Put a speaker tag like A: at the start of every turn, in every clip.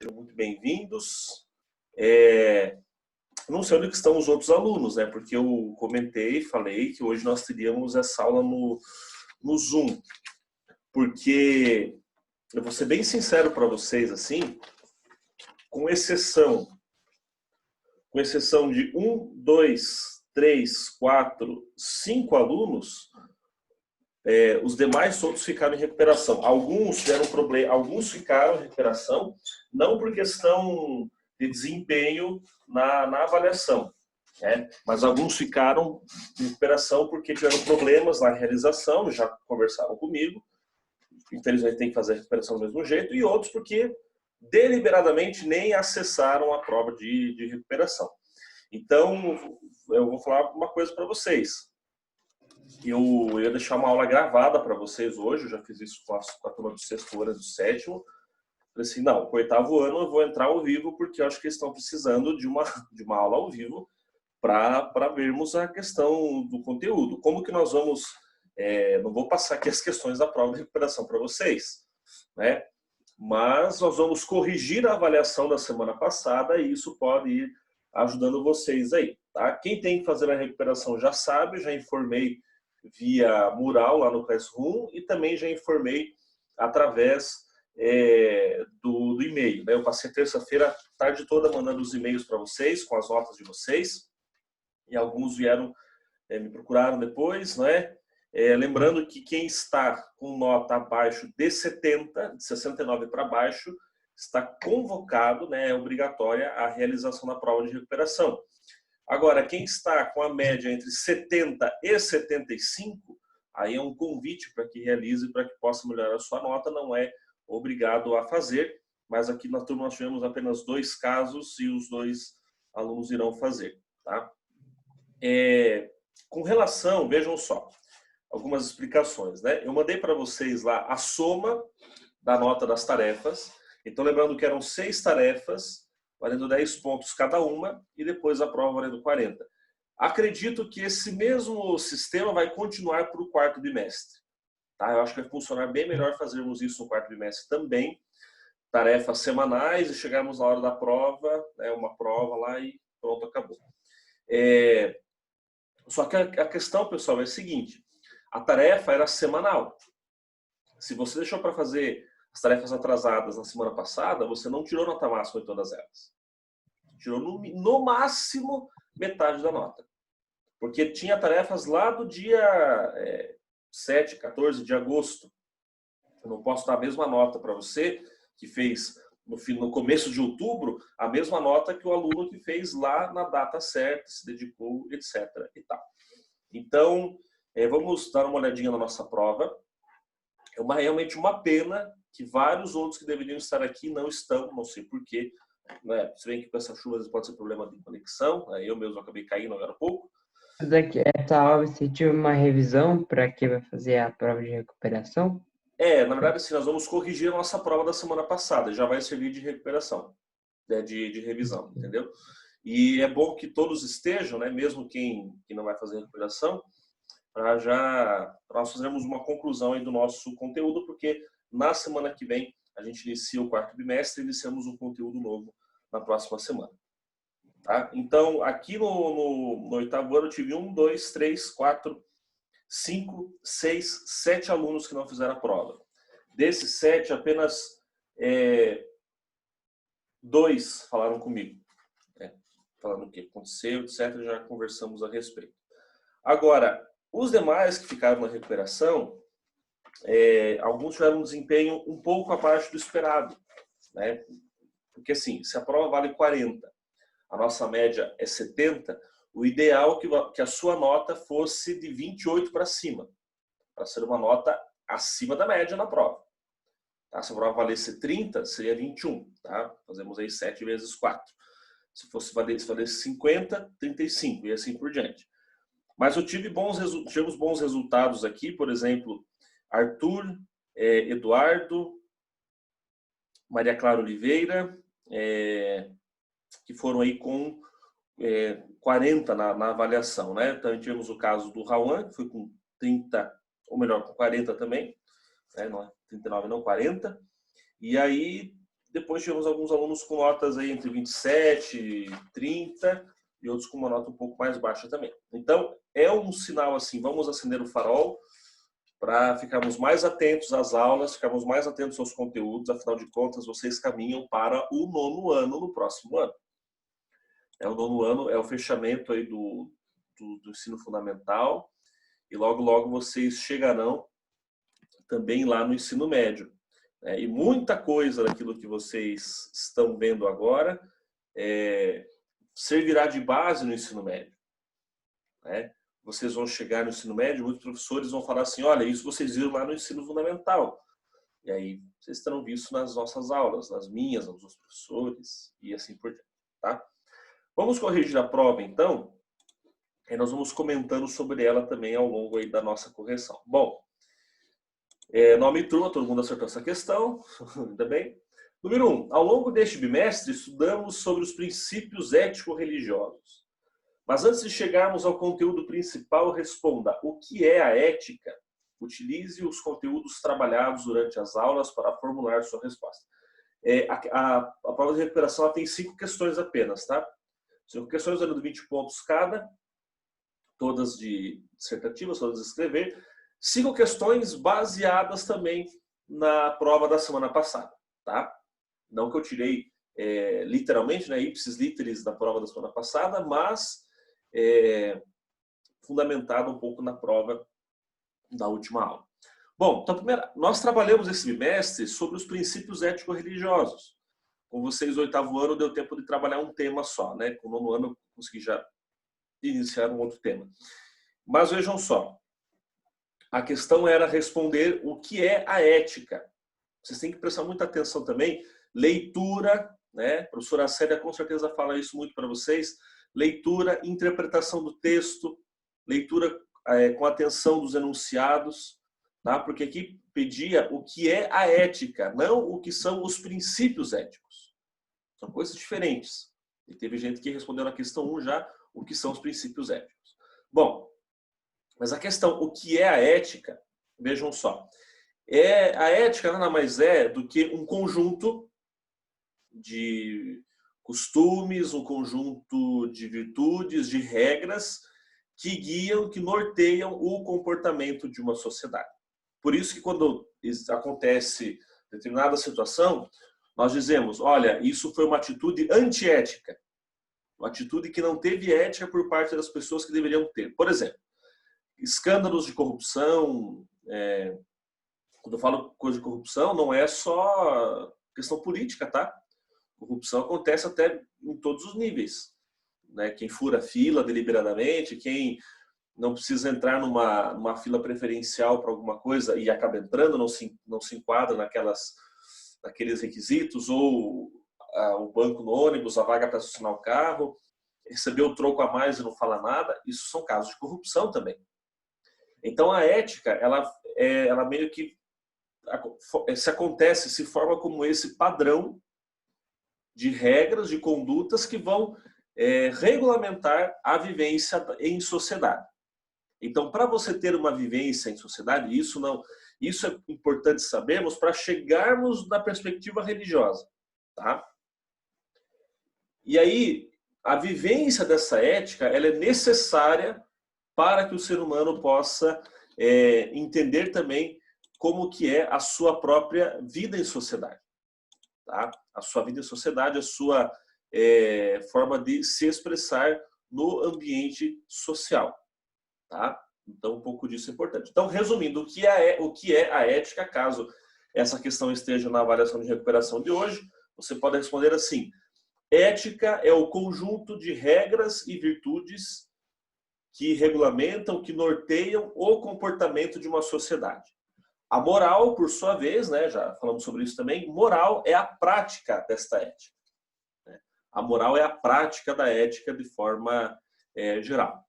A: sejam muito bem-vindos. Não sei onde estão os outros alunos, né? Porque eu comentei, falei que hoje nós teríamos essa aula no Zoom. Porque, eu vou ser bem sincero para vocês, assim, com exceção de 1, 2, 3, 4, 5 alunos, os demais todos ficaram em recuperação. Alguns tiveram problema, alguns ficaram em recuperação, não por questão de desempenho na avaliação, né? Mas alguns ficaram em recuperação porque tiveram problemas na realização, já conversaram comigo, infelizmente tem que fazer a recuperação do mesmo jeito, e outros porque deliberadamente nem acessaram a prova de recuperação. Então, eu vou falar uma coisa para vocês. Eu ia deixar uma aula gravada para vocês hoje, eu já fiz isso com a turma do sexto ano e do sétimo. Falei assim, não, com o oitavo ano eu vou entrar ao vivo porque eu acho que eles estão precisando de uma aula ao vivo para vermos a questão do conteúdo. Como que nós vamos... não vou passar aqui as questões da prova de recuperação para vocês, né? Mas nós vamos corrigir a avaliação da semana passada e isso pode ir ajudando vocês aí, tá? Quem tem que fazer a recuperação já sabe, já informei via mural lá no Classroom e também já informei através do e-mail, né? Eu passei terça-feira, tarde toda, mandando os e-mails para vocês, com as notas de vocês, e alguns vieram, me procuraram depois, né? Lembrando que quem está com nota abaixo de 70, de 69 para baixo, está convocado, né? É obrigatória a realização da prova de recuperação. Agora, quem está com a média entre 70 e 75, aí é um convite para que realize, para que possa melhorar a sua nota, não é obrigado a fazer, mas aqui na turma nós tivemos apenas 2 casos e os 2 alunos irão fazer, tá? Com relação, vejam só, algumas explicações, né? Eu mandei para vocês lá a soma da nota das tarefas, então lembrando que eram 6 tarefas, valendo 10 pontos cada uma, e depois a prova valendo 40. Acredito que esse mesmo sistema vai continuar para o quarto bimestre. Tá? Eu acho que vai funcionar bem melhor fazermos isso no quarto bimestre também. Tarefas semanais e chegarmos na hora da prova, né, uma prova lá e pronto, acabou. Só que a questão, pessoal, é a seguinte. A tarefa era semanal. Se você deixou para fazer as tarefas atrasadas na semana passada, você não tirou nota máxima em todas elas. Tirou no máximo metade da nota. Porque tinha tarefas lá do dia 7, 14 de agosto. Eu não posso dar a mesma nota para você que fez no começo de outubro, a mesma nota que o aluno que fez lá na data certa, se dedicou, etc. E tal. Então, vamos dar uma olhadinha na nossa prova. É realmente uma pena que vários outros que deveriam estar aqui não estão, não sei porquê. Né? Se bem que com essas chuvas pode ser problema de conexão, eu mesmo acabei caindo agora há pouco.
B: Essa aula você tive uma revisão para quem vai fazer a prova de recuperação?
A: Na verdade, sim, nós vamos corrigir a nossa prova da semana passada, já vai servir de recuperação, né, de revisão, entendeu? E é bom que todos estejam, né, mesmo quem não vai fazer recuperação, para nós fazermos uma conclusão aí do nosso conteúdo, porque na semana que vem a gente inicia o quarto bimestre e iniciamos um conteúdo novo na próxima semana. Tá? Então, aqui no oitavo ano eu tive 1, 2, 3, 4, 5, 6, 7 alunos que não fizeram a prova. Desses 7, apenas 2 falaram comigo. Falando o que aconteceu, etc. Já conversamos a respeito. Agora, os demais que ficaram na recuperação, alguns tiveram um desempenho um pouco abaixo do esperado, né? Porque assim, se a prova vale 40, a nossa média é 70, o ideal é que a sua nota fosse de 28 para cima, para ser uma nota acima da média na prova. Tá? Se a prova valesse 30, seria 21. Tá? Fazemos aí 7 vezes 4. Se valesse 50, 35 e assim por diante. Mas eu tivemos bons resultados aqui, por exemplo, Arthur, Eduardo, Maria Clara Oliveira, que foram aí com 40 na avaliação, né? Então, tivemos o caso do Rauan, que foi com 30, ou melhor, com 40 também, né? Não é 39, não, 40. E aí, depois tivemos alguns alunos com notas aí entre 27 e 30 e outros com uma nota um pouco mais baixa também. Então, é um sinal assim, vamos acender o farol para ficarmos mais atentos às aulas, ficarmos mais atentos aos conteúdos, afinal de contas, vocês caminham para o 9º ano no próximo ano. O 9º ano é o fechamento aí do ensino fundamental e logo, logo vocês chegarão também lá no ensino médio. E muita coisa daquilo que vocês estão vendo agora servirá de base no ensino médio. Vocês vão chegar no ensino médio, muitos professores vão falar assim, olha, isso vocês viram lá no ensino fundamental. E aí vocês terão visto nas nossas aulas, nas minhas, nos dos professores e assim por diante. Tá? Vamos corrigir a prova, então, e nós vamos comentando sobre ela também ao longo aí da nossa correção. Bom, nome e turma, todo mundo acertou essa questão, ainda bem. Número 1. Ao longo deste bimestre, estudamos sobre os princípios ético-religiosos. Mas antes de chegarmos ao conteúdo principal, responda: o que é a ética? Utilize os conteúdos trabalhados durante as aulas para formular sua resposta. A prova de recuperação ela tem 5 questões apenas, tá? 5 questões, dando 20 pontos cada, todas de dissertativas, todas de escrever. 5 questões baseadas também na prova da semana passada, tá? Não que eu tirei literalmente, né, ipsis literis da prova da semana passada, mas fundamentado um pouco na prova da última aula. Bom, então, primeiro, nós trabalhamos esse bimestre sobre os princípios ético-religiosos. Com vocês, no 8º ano, deu tempo de trabalhar um tema só, né? Com o 9º ano, eu consegui já iniciar um outro tema. Mas vejam só, a questão era responder o que é a ética. Vocês têm que prestar muita atenção também. Leitura, né? A professora Célia com certeza fala isso muito para vocês. Leitura, interpretação do texto, leitura com atenção dos enunciados, tá? Porque aqui pedia o que é a ética, não o que são os princípios éticos. São coisas diferentes. E teve gente que respondeu na questão 1 já o que são os princípios éticos. Bom, mas a questão, o que é a ética, vejam só. A ética nada mais é do que um conjunto de costumes, um conjunto de virtudes, de regras que guiam, que norteiam o comportamento de uma sociedade. Por isso que quando acontece determinada situação, nós dizemos, olha, isso foi uma atitude antiética, uma atitude que não teve ética por parte das pessoas que deveriam ter. Por exemplo, escândalos de corrupção, quando eu falo coisa de corrupção, não é só questão política, tá? Corrupção acontece até em todos os níveis, né? Quem fura fila deliberadamente, quem não precisa entrar numa fila preferencial para alguma coisa e acaba entrando, não se enquadra naqueles requisitos, ou o banco no ônibus, a vaga para estacionar o carro, recebeu o troco a mais e não fala nada, isso são casos de corrupção também. Então a ética, ela meio que se forma como esse padrão de regras, de condutas que vão regulamentar a vivência em sociedade. Então, para você ter uma vivência em sociedade, isso é importante sabermos para chegarmos na perspectiva religiosa, tá? E aí, a vivência dessa ética, ela é necessária para que o ser humano possa entender também como que é a sua própria vida em sociedade. Tá? A sua vida em sociedade, a sua forma de se expressar no ambiente social. Tá? Então, um pouco disso é importante. Então, resumindo, o que é a ética, caso essa questão esteja na avaliação de recuperação de hoje, você pode responder assim: ética é o conjunto de regras e virtudes que regulamentam, que norteiam o comportamento de uma sociedade. A moral, por sua vez, né, já falamos sobre isso também, moral é a prática desta ética. A moral é a prática da ética de forma geral.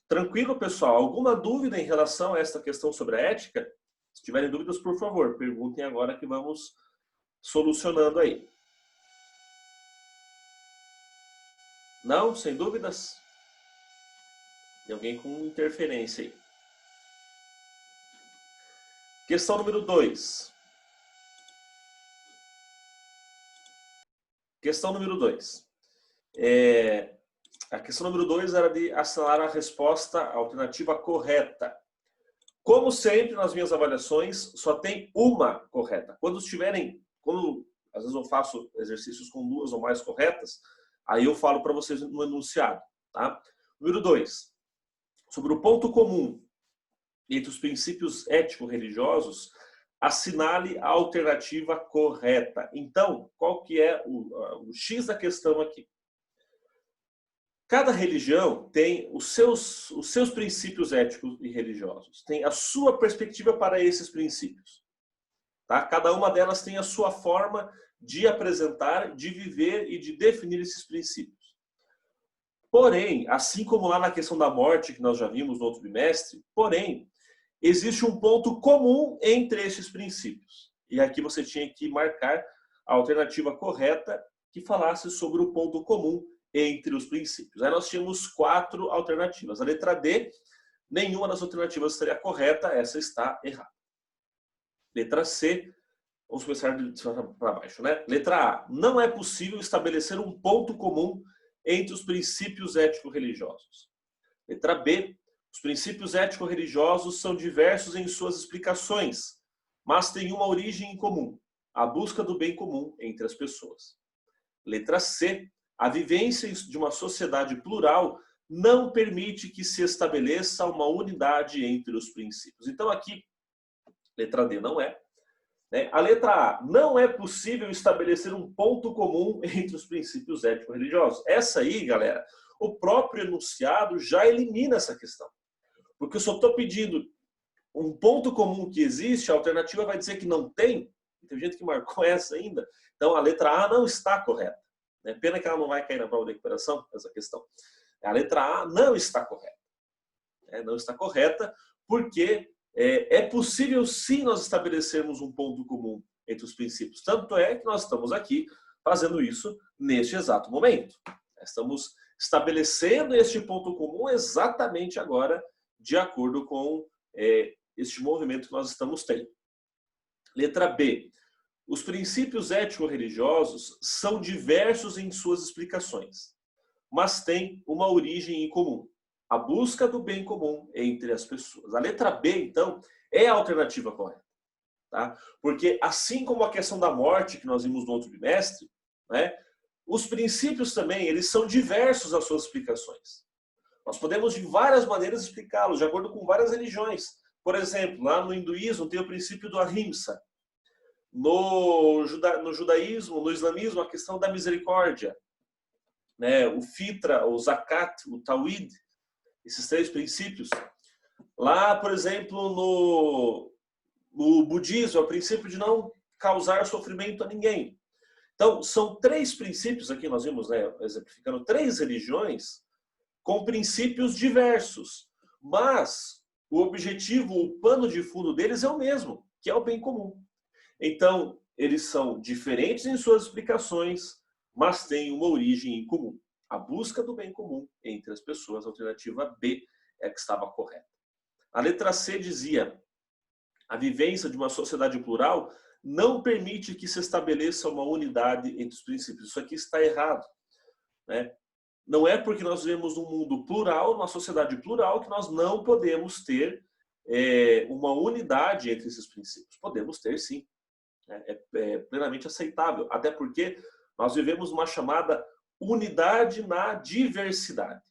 A: Tranquilo, pessoal? Alguma dúvida em relação a esta questão sobre a ética? Se tiverem dúvidas, por favor, perguntem agora que vamos solucionando aí. Não? Sem dúvidas? Tem alguém com interferência aí. Questão número 2. Questão número 2. A questão número 2 era de assinalar a resposta alternativa correta. Como sempre, nas minhas avaliações, só tem uma correta. Quando às vezes eu faço exercícios com 2 ou mais corretas, aí eu falo para vocês no enunciado. Tá? Número 2. Sobre o ponto comum entre os princípios ético-religiosos, assinale a alternativa correta. Então, qual que é o X da questão aqui? Cada religião tem os seus princípios éticos e religiosos, tem a sua perspectiva para esses princípios. Tá? Cada uma delas tem a sua forma de apresentar, de viver e de definir esses princípios. Porém, assim como lá na questão da morte, que nós já vimos no outro bimestre, porém, existe um ponto comum entre esses princípios. E aqui você tinha que marcar a alternativa correta que falasse sobre o ponto comum entre os princípios. Aí nós tínhamos 4 alternativas. A letra D, nenhuma das alternativas estaria correta, essa está errada. Letra C, vamos começar de cima para baixo, né? Letra A, não é possível estabelecer um ponto comum entre os princípios ético-religiosos. Letra B, os princípios ético-religiosos são diversos em suas explicações, mas têm uma origem em comum, a busca do bem comum entre as pessoas. Letra C, a vivência de uma sociedade plural não permite que se estabeleça uma unidade entre os princípios. Então aqui, letra D não é. Né? A letra A, não é possível estabelecer um ponto comum entre os princípios ético-religiosos. Essa aí, galera, o próprio enunciado já elimina essa questão. Porque eu só estou pedindo um ponto comum que existe, a alternativa vai dizer que não tem. Tem gente que marcou essa ainda. Então a letra A não está correta. Pena que ela não vai cair na prova de recuperação, essa questão. A letra A não está correta. Não está correta porque é possível sim nós estabelecermos um ponto comum entre os princípios. Tanto é que nós estamos aqui fazendo isso neste exato momento. Estamos estabelecendo este ponto comum exatamente agora, de acordo com este movimento que nós estamos tendo. Letra B. Os princípios ético-religiosos são diversos em suas explicações, mas têm uma origem em comum, a busca do bem comum entre as pessoas. A letra B, então, é a alternativa correta. Tá? Porque assim como a questão da morte, que nós vimos no outro bimestre, né, os princípios também, eles são diversos as suas explicações. Nós podemos de várias maneiras explicá-los, de acordo com várias religiões. Por exemplo, lá no hinduísmo tem o princípio do ahimsa. No judaísmo, no islamismo, a questão da misericórdia. Né? O fitra, o zakat, o tawhid, esses 3 princípios. Lá, por exemplo, no budismo, é o princípio de não causar sofrimento a ninguém. Então, são 3 princípios, aqui nós vimos, né, exemplificando, 3 religiões com princípios diversos. Mas o objetivo, o pano de fundo deles é o mesmo, que é o bem comum. Então, eles são diferentes em suas explicações, mas têm uma origem em comum. A busca do bem comum entre as pessoas, a alternativa B é a que estava correta. A letra C dizia, a vivência de uma sociedade plural não permite que se estabeleça uma unidade entre os princípios. Isso aqui está errado. Né? Não é porque nós vivemos num mundo plural, numa sociedade plural, que nós não podemos ter uma unidade entre esses princípios. Podemos ter, sim. É plenamente aceitável. Até porque nós vivemos uma chamada unidade na diversidade.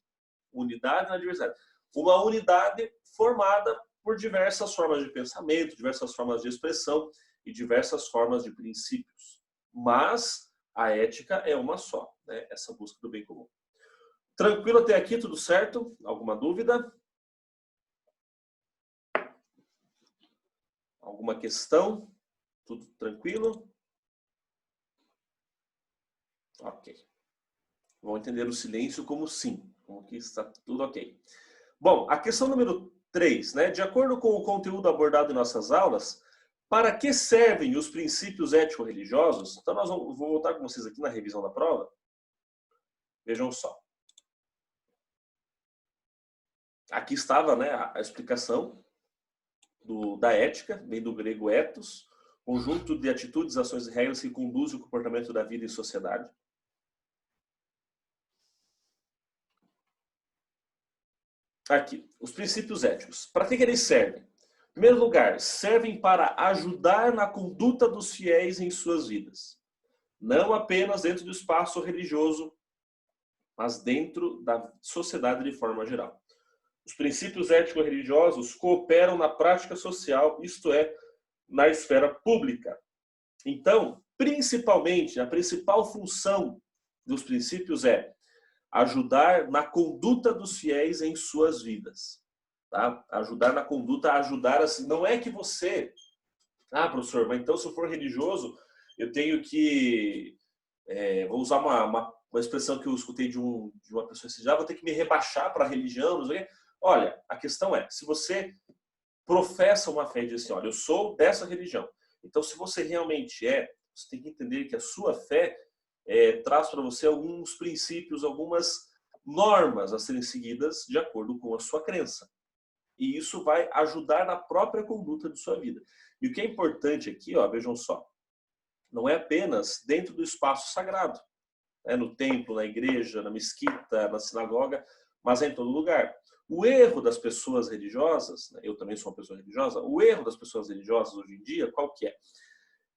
A: Unidade na diversidade. Uma unidade formada por diversas formas de pensamento, diversas formas de expressão e diversas formas de princípios. Mas a ética é uma só, né? Essa busca do bem comum. Tranquilo até aqui? Tudo certo? Alguma dúvida? Alguma questão? Tudo tranquilo? Ok. Vão entender o silêncio como sim, como que está tudo ok. Bom, a questão número 3, né? De acordo com o conteúdo abordado em nossas aulas, para que servem os princípios ético-religiosos? Então, vou voltar com vocês aqui na revisão da prova. Vejam só. Aqui estava, né, a explicação da ética, vem do grego ethos, conjunto de atitudes, ações e regras que conduzem o comportamento da vida em sociedade. Aqui, os princípios éticos. Para que eles servem? Em primeiro lugar, servem para ajudar na conduta dos fiéis em suas vidas. Não apenas dentro do espaço religioso, mas dentro da sociedade de forma geral. Os princípios ético-religiosos cooperam na prática social, isto é, na esfera pública. Então, principalmente, a principal função dos princípios é ajudar na conduta dos fiéis em suas vidas. Tá? Ajudar na conduta, ajudar assim. Não é que você... Ah, professor, mas então se eu for religioso, eu tenho que... vou usar uma expressão que eu escutei de uma pessoa assim, já vou ter que me rebaixar para a religião, não sei o quê. Olha, a questão é, se você professa uma fé e diz assim, olha, eu sou dessa religião. Então, se você realmente você tem que entender que a sua fé traz para você alguns princípios, algumas normas a serem seguidas de acordo com a sua crença. E isso vai ajudar na própria conduta de sua vida. E o que é importante aqui, ó, vejam só, não é apenas dentro do espaço sagrado, no templo, na igreja, na mesquita, na sinagoga, mas é em todo lugar. O erro das pessoas religiosas, eu também sou uma pessoa religiosa, o erro das pessoas religiosas hoje em dia, qual que é?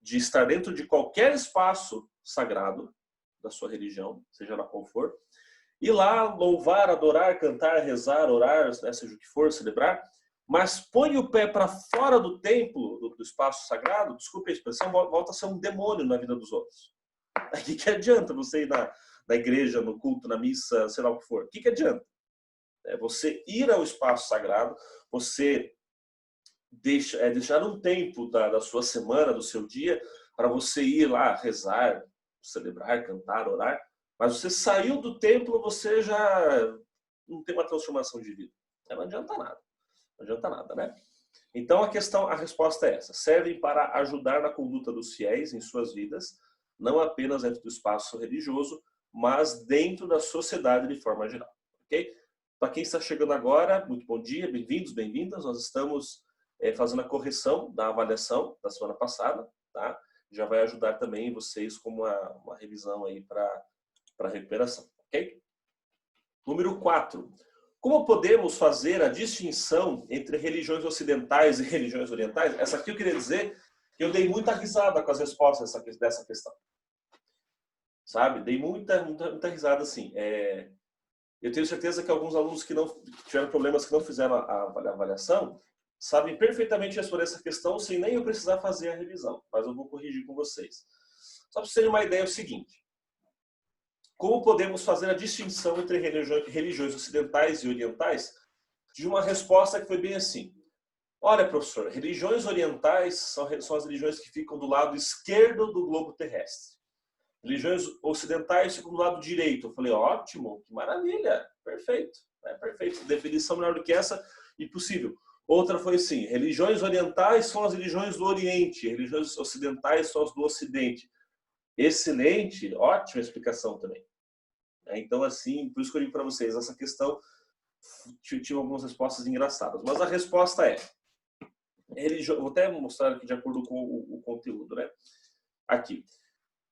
A: De estar dentro de qualquer espaço sagrado da sua religião, seja lá qual for, ir lá louvar, adorar, cantar, rezar, orar, seja o que for, celebrar, mas põe o pé para fora do templo, do espaço sagrado, desculpe a expressão, volta a ser um demônio na vida dos outros. O que adianta você ir na igreja, no culto, na missa, sei lá o que for? O que adianta? Você ir ao espaço sagrado, você deixar um tempo da sua semana, do seu dia, para você ir lá rezar, celebrar, cantar, orar, mas você saiu do templo, você já não tem uma transformação de vida. Não adianta nada. Não adianta nada, né? Então a resposta é essa. Servem para ajudar na conduta dos fiéis em suas vidas, não apenas dentro do espaço religioso, mas dentro da sociedade de forma geral. Ok? Para quem está chegando agora, muito bom dia, bem-vindos, bem-vindas. Nós estamos fazendo a correção da avaliação da semana passada, tá? Já vai ajudar também vocês com uma revisão aí para a recuperação, ok? Número 4. Como podemos fazer a distinção entre religiões ocidentais e religiões orientais? Essa aqui eu queria dizer que eu dei muita risada com as respostas dessa questão. Sabe? Dei muita risada, assim. Eu tenho certeza que alguns alunos que tiveram problemas, que não fizeram a avaliação, sabem perfeitamente responder essa questão sem nem eu precisar fazer a revisão. Mas eu vou corrigir com vocês. Só para vocês terem uma ideia, é o seguinte. Como podemos fazer a distinção entre religiões ocidentais e orientais? De uma resposta que foi bem assim. Olha, professor, religiões orientais são as religiões que ficam do lado esquerdo do globo terrestre. Religiões ocidentais ficam do lado direito. Eu falei, ótimo, que maravilha, perfeito. Perfeito, definição melhor do que essa, impossível. Outra foi assim, religiões orientais são as religiões do Oriente, religiões ocidentais são as do Ocidente. Excelente, ótima explicação também. Então, assim, por isso que eu digo para vocês, essa questão tive algumas respostas engraçadas. Mas a resposta vou até mostrar aqui de acordo com o conteúdo, né? Aqui.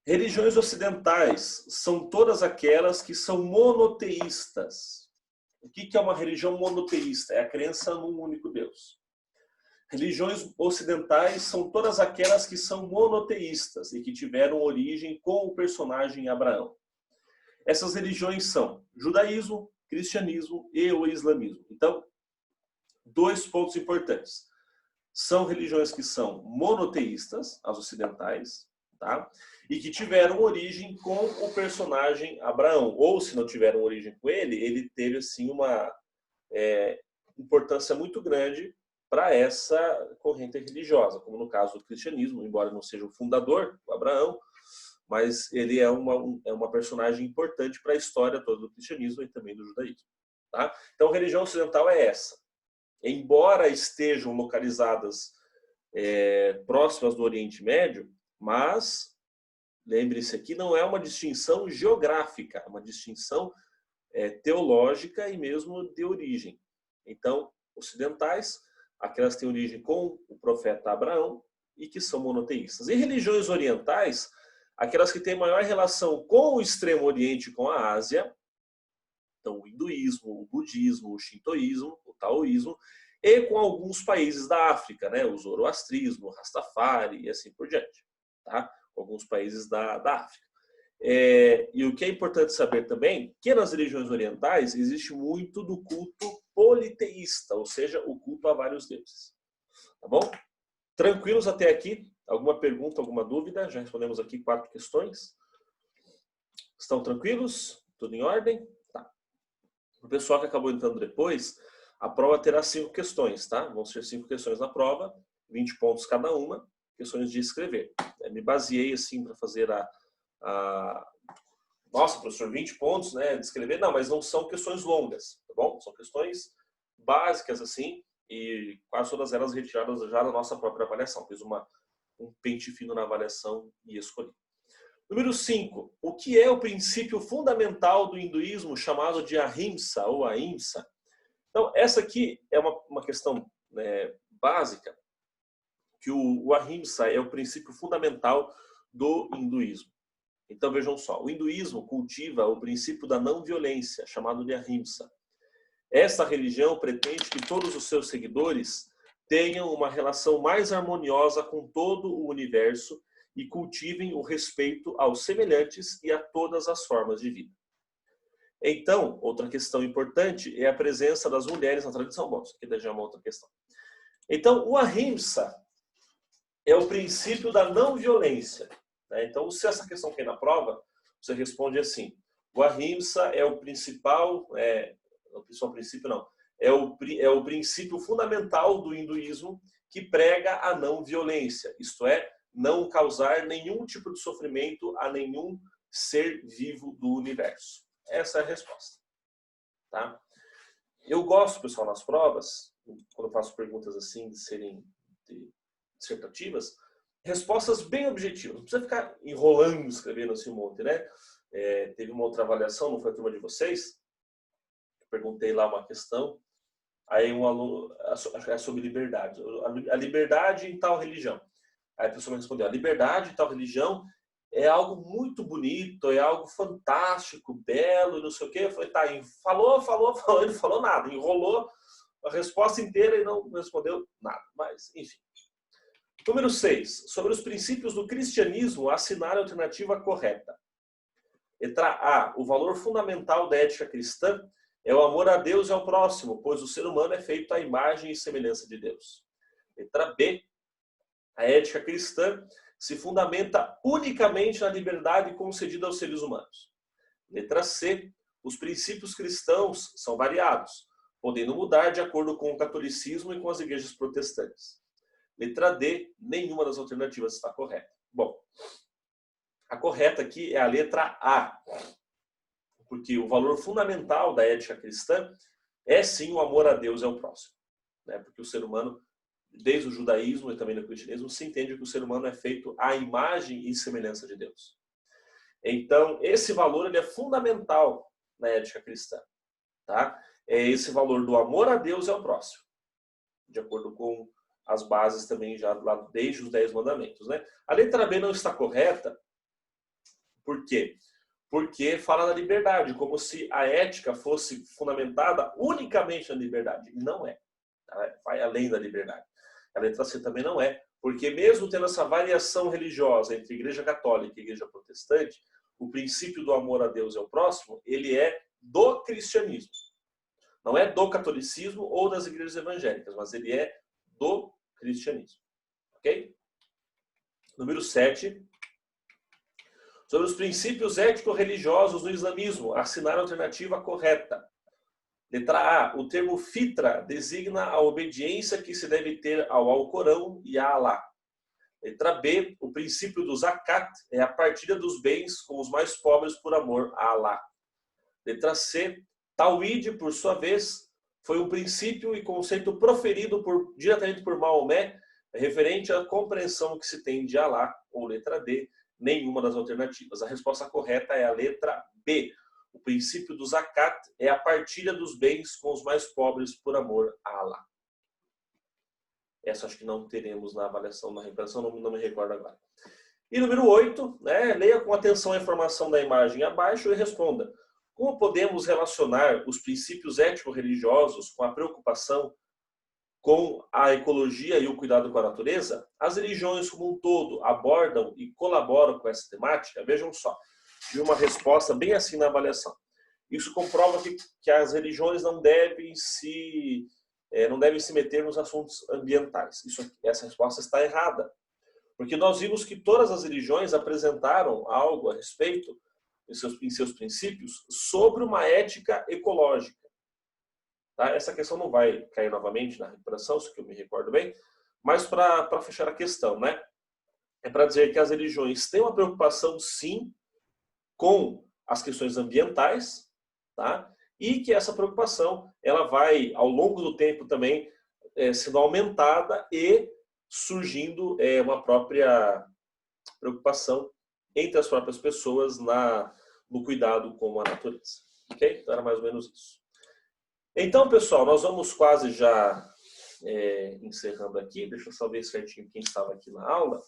A: Religiões ocidentais são todas aquelas que são monoteístas. O que é uma religião monoteísta? É a crença num único Deus. Religiões ocidentais são todas aquelas que são monoteístas e que tiveram origem com o personagem Abraão. Essas religiões são judaísmo, cristianismo e o islamismo. Então, 2 pontos importantes. São religiões que são monoteístas, as ocidentais, tá? E que tiveram origem com o personagem Abraão. Ou, se não tiveram origem com ele teve, assim, uma importância muito grande para essa corrente religiosa, como no caso do cristianismo, embora não seja o fundador, o Abraão, mas ele é uma personagem importante para a história toda do cristianismo e também do judaísmo. Tá? Então, a religião ocidental é essa. Embora estejam localizadas próximas do Oriente Médio, mas, lembre-se aqui, não é uma distinção geográfica, é uma distinção teológica e mesmo de origem. Então, ocidentais, aquelas que têm origem com o profeta Abraão e que são monoteístas. E religiões orientais, aquelas que têm maior relação com o Extremo Oriente, com a Ásia, Então, o hinduísmo, o budismo, o shintoísmo, o taoísmo, e com alguns países da África, né? O zoroastrismo, o Rastafari e assim por diante. Tá? Alguns países da África. E o que é importante saber também, que nas religiões orientais existe muito do culto politeísta, ou seja, o culto a vários deuses. Tá bom? Tranquilos até aqui? Alguma pergunta, alguma dúvida? Já respondemos aqui 4 questões. Estão tranquilos? Tudo em ordem? Tá. O pessoal que acabou entrando depois, a prova terá 5 questões, tá? Vão ser 5 questões na prova, 20 pontos cada uma, questões de escrever. Me baseei assim para fazer Nossa, professor, 20 pontos, né, de escrever? Não, mas não são questões longas, tá bom? São questões básicas assim, e quase todas elas retiradas já da nossa própria avaliação. Fiz um pente fino na avaliação e escolhi. Número 5. O que é o princípio fundamental do hinduísmo chamado de ahimsa ou ahimsa? Então, essa aqui é uma questão, né, básica, que o ahimsa é o princípio fundamental do hinduísmo. Então, vejam só, o hinduísmo cultiva o princípio da não violência, chamado de ahimsa. Esta religião pretende que todos os seus seguidores tenham uma relação mais harmoniosa com todo o universo e cultivem o respeito aos semelhantes e a todas as formas de vida. Então, outra questão importante é a presença das mulheres na tradição. Bom, isso aqui já é uma outra questão. Então, o ahimsa é o princípio da não violência. Né? Então, se essa questão cai na prova, você responde assim: o ahimsa é o principal, princípio não, é o princípio fundamental do hinduísmo que prega a não violência, isto é, não causar nenhum tipo de sofrimento a nenhum ser vivo do universo. Essa é a resposta. Tá? Eu gosto, pessoal, nas provas, quando eu faço perguntas assim, de serem dissertativas, respostas bem objetivas. Não precisa ficar enrolando, escrevendo assim um monte, né? Teve uma outra avaliação, não foi a turma de vocês? Eu perguntei lá uma questão, aí um aluno, acho que é sobre liberdade. A liberdade em tal religião. Aí a pessoa me respondeu: a liberdade em tal religião é algo muito bonito, é algo fantástico, belo, não sei o quê. Eu falei: tá, falou, ele não falou nada, enrolou a resposta inteira e não respondeu nada. Mas, enfim. Número 6. Sobre os princípios do cristianismo, assinar a alternativa correta. Letra A. O valor fundamental da ética cristã é o amor a Deus e ao próximo, pois o ser humano é feito à imagem e semelhança de Deus. Letra B. A ética cristã se fundamenta unicamente na liberdade concedida aos seres humanos. Letra C. Os princípios cristãos são variados, podendo mudar de acordo com o catolicismo e com as igrejas protestantes. Letra D. Nenhuma das alternativas está correta. Bom, a correta aqui é a letra A, porque o valor fundamental da ética cristã é sim o amor a Deus e ao próximo. Né? Porque o ser humano, desde o judaísmo e também no cristianismo, se entende que o ser humano é feito à imagem e semelhança de Deus. Então, esse valor ele é fundamental na ética cristã. Tá? É esse valor do amor a Deus e ao próximo, de acordo com as bases também já lá desde os 10 mandamentos. Né? A letra B não está correta. Por quê? Porque fala da liberdade, como se a ética fosse fundamentada unicamente na liberdade. E não é. Ela vai além da liberdade. A letra C também não é, porque mesmo tendo essa variação religiosa entre igreja católica e igreja protestante, o princípio do amor a Deus e ao próximo, ele é do cristianismo. Não é do catolicismo ou das igrejas evangélicas, mas ele é do cristianismo. Ok? Número 7. Sobre os princípios ético-religiosos do islamismo, assinar a alternativa correta. Letra A. O termo fitra designa a obediência que se deve ter ao Alcorão e a Alá. Letra B. O princípio do zakat é a partilha dos bens com os mais pobres por amor a Alá. Letra C. Tawhid, por sua vez, foi um princípio e conceito proferido diretamente por Maomé, referente à compreensão que se tem de Alá. Ou letra D. Nenhuma das alternativas. A resposta correta é a letra B. O princípio do zakat é a partilha dos bens com os mais pobres por amor a Alá. Essa acho que não teremos na avaliação, na recuperação, não me recordo agora. E número 8, né, leia com atenção a informação da imagem abaixo e responda. Como podemos relacionar os princípios ético-religiosos com a preocupação com a ecologia e o cuidado com a natureza? As religiões como um todo abordam e colaboram com essa temática? Vejam só, de uma resposta bem assim na avaliação. Isso comprova que as religiões não devem se meter nos assuntos ambientais. Essa resposta está errada. Porque nós vimos que todas as religiões apresentaram algo a respeito, em seus princípios, sobre uma ética ecológica. Tá? Essa questão não vai cair novamente na recuperação, se que eu me recordo bem, mas para fechar a questão, né? É para dizer que as religiões têm uma preocupação, sim, com as questões ambientais, tá? E que essa preocupação ela vai, ao longo do tempo também, sendo aumentada e surgindo uma própria preocupação entre as próprias pessoas no cuidado com a natureza. Ok? Então era mais ou menos isso. Então, pessoal, nós vamos quase já encerrando aqui. Deixa eu só ver certinho quem estava aqui na aula.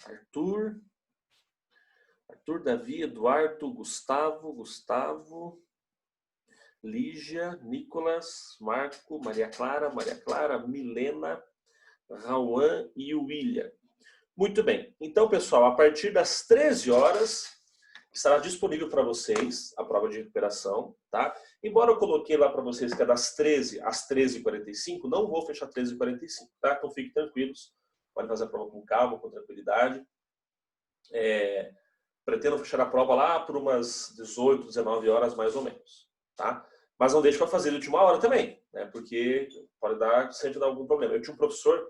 A: Arthur, Davi, Eduardo, Gustavo, Lígia, Nicolas, Marco, Maria Clara, Milena, Rauan e William. Muito bem. Então, pessoal, a partir das 13 horas estará disponível para vocês a prova de recuperação, tá? Embora eu coloquei lá para vocês que é das 13 às 13h45, não vou fechar 13h45, tá? Então fiquem tranquilos, podem fazer a prova com calma, com tranquilidade. Pretendo fechar a prova lá por umas 18, 19 horas mais ou menos, tá? Mas não deixe para fazer de última hora também, né? Porque pode sempre dar algum problema. Eu tinha um professor,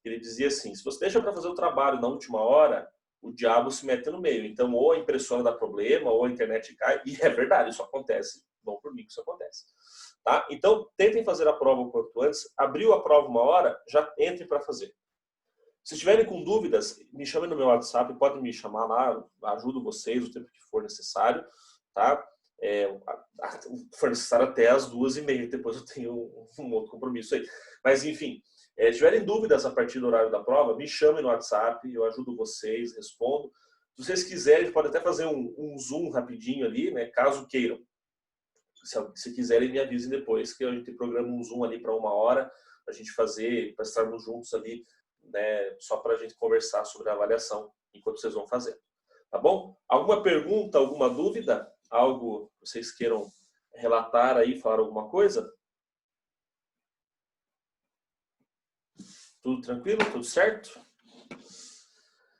A: ele dizia assim, se você deixa para fazer o trabalho na última hora, o diabo se mete no meio. Então, ou a impressora dá problema, ou a internet cai. E é verdade, isso acontece. Bom por mim que isso acontece. Tá? Então, tentem fazer a prova o quanto antes. Abriu a prova uma hora, já entre para fazer. Se estiverem com dúvidas, me chamem no meu WhatsApp, podem me chamar lá, ajudo vocês o tempo que for necessário. Tá? For necessário até as 2h30, depois eu tenho um outro compromisso aí. Mas, enfim, se tiverem dúvidas a partir do horário da prova, me chamem no WhatsApp, eu ajudo vocês, respondo. Se vocês quiserem, podem até fazer um Zoom rapidinho ali, né, caso queiram. Se quiserem, me avisem depois, que a gente programa um Zoom ali para 1 hora, para a gente fazer, para estarmos juntos ali, né, só para a gente conversar sobre a avaliação enquanto vocês vão fazer. Tá bom? Alguma pergunta, alguma dúvida? Algo que vocês queiram relatar aí, falar alguma coisa? Tudo tranquilo? Tudo certo?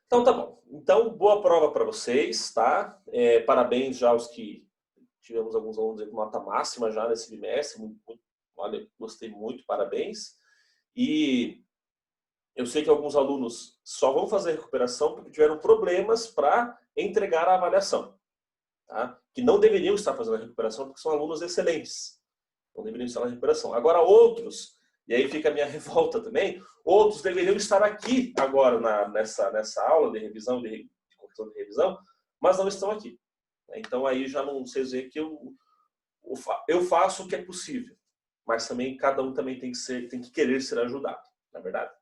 A: Então tá bom. Então, boa prova para vocês, tá? Parabéns já aos que tivemos alguns alunos com nota máxima já nesse bimestre. Olha, gostei muito, parabéns. E eu sei que alguns alunos só vão fazer a recuperação porque tiveram problemas para entregar a avaliação, tá? Que não deveriam estar fazendo a recuperação porque são alunos excelentes. Não deveriam estar na recuperação. Agora, outros, e aí fica a minha revolta também, outros deveriam estar aqui agora nessa aula de revisão, de correção de revisão, mas não estão aqui. Então, aí já não sei dizer que eu faço o que é possível, mas também cada um também tem que querer ser ajudado, na verdade.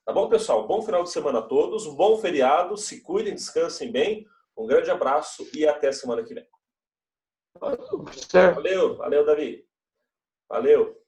A: Tá bom, pessoal? Bom final de semana a todos, um bom feriado, se cuidem, descansem bem, um grande abraço e até semana que vem. Valeu, Davi. Valeu.